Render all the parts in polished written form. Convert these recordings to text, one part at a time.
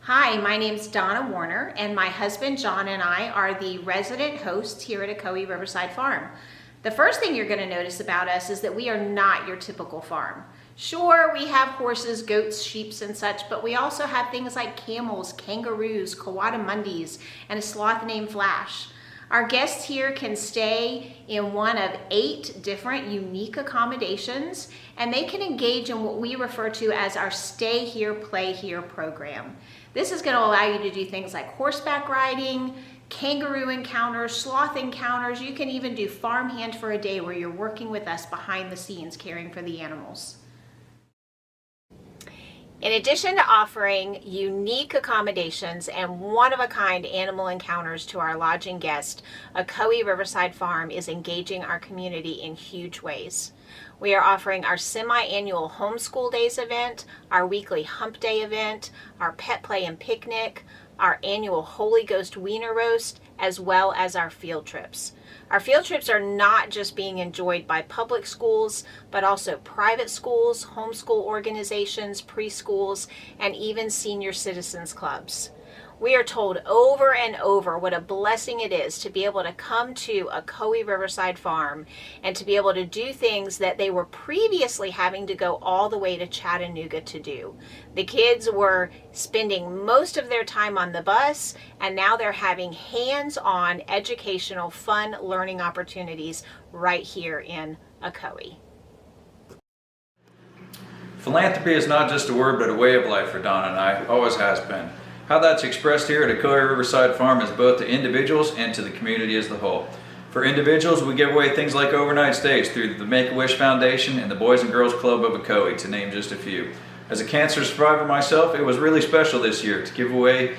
Hi, my name's Donna Warner, and my husband John and I are the resident hosts here at Ocoee Riverside Farm. The first thing you're going to notice about us is that we are not your typical farm. Sure, we have horses, goats, sheep, and such, but we also have things like camels, kangaroos, coatimundis, and a sloth named Flash. Our guests here can stay in one of 8 different unique accommodations, and they can engage in what we refer to as our Stay Here, Play Here program. This is going to allow you to do things like horseback riding, kangaroo encounters, sloth encounters. You can even do farmhand for a day where you're working with us behind the scenes caring for the animals. In addition to offering unique accommodations and one-of-a-kind animal encounters to our lodging guests, Ocoee Riverside Farm is engaging our community in huge ways. We are offering our semi-annual Homeschool Days event, our weekly Hump Day event, our Pet Play and Picnic, our annual Holy Ghost Wiener Roast, as well as our field trips. Our field trips are not just being enjoyed by public schools, but also private schools, homeschool organizations, preschools, and even senior citizens clubs. We are told over and over what a blessing it is to be able to come to Ocoee Riverside Farm and to be able to do things that they were previously having to go all the way to Chattanooga to do. The kids were spending most of their time on the bus, and now they're having hands-on educational, fun learning opportunities right here in Ocoee. Philanthropy is not just a word, but a way of life for Donna and I, always has been. How that's expressed here at Ocoee Riverside Farm is both to individuals and to the community as a whole. For individuals, we give away things like overnight stays through the Make-A-Wish Foundation and the Boys and Girls Club of Ocoee, to name just a few. As a cancer survivor myself, it was really special this year to give away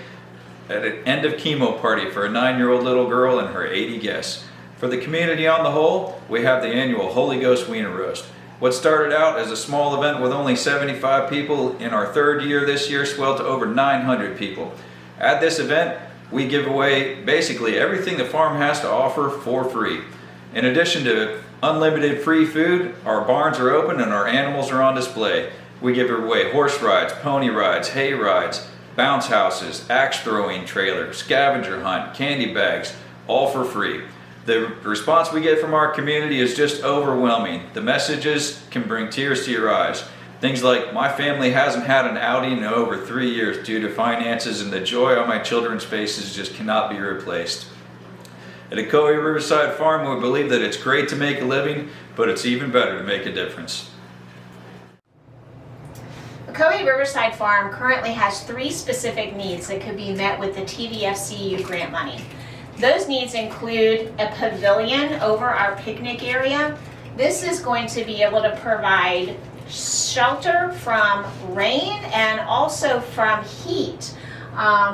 at an end of chemo party for a 9-year-old little girl and her 80 guests. For the community on the whole, we have the annual Holy Ghost Wiener Roast. What started out as a small event with only 75 people in our 3rd year this year swelled to over 900 people. At this event, we give away basically everything the farm has to offer for free. In addition to unlimited free food, our barns are open and our animals are on display. We give away horse rides, pony rides, hay rides, bounce houses, axe throwing trailer, scavenger hunt, candy bags, all for free. The response we get from our community is just overwhelming. The messages can bring tears to your eyes. Things like, my family hasn't had an outing in over 3 years due to finances, and the joy on my children's faces just cannot be replaced. At Ocoee Riverside Farm, we believe that it's great to make a living, but it's even better to make a difference. Ocoee Riverside Farm currently has 3 specific needs that could be met with the TVFCU grant money. Those needs include a pavilion over our picnic area. This is going to be able to provide shelter from rain and also from heat.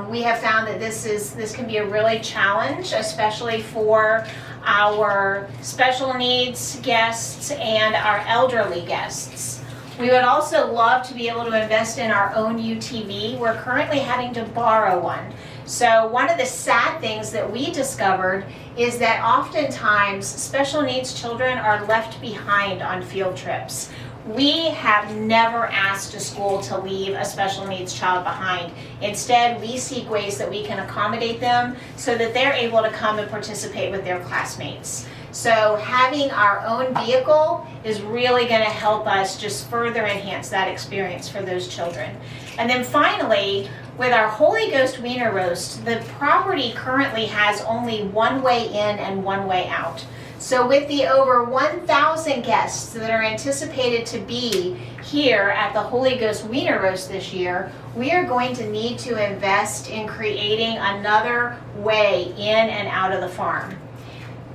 We have found that this can be a really challenge, especially for our special needs guests and our elderly guests. We would also love to be able to invest in our own UTV. We're currently having to borrow one. So one of the sad things that we discovered is that oftentimes special needs children are left behind on field trips. We have never asked a school to leave a special needs child behind. Instead, we seek ways that we can accommodate them so that they're able to come and participate with their classmates. So having our own vehicle is really going to help us just further enhance that experience for those children. And then finally, with our Holy Ghost Wiener Roast, the property currently has only one way in and one way out. So with the over 1,000 guests that are anticipated to be here at the Holy Ghost Wiener Roast this year, we are going to need to invest in creating another way in and out of the farm.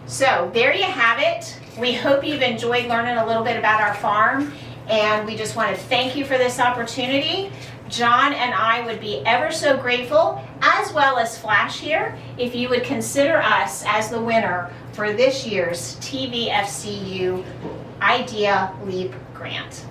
So there you have it. We hope you've enjoyed learning a little bit about our farm, and we just want to thank you for this opportunity. John and I would be ever so grateful, as well as Flash here, if you would consider us as the winner for this year's TVFCU Idea Leap Grant.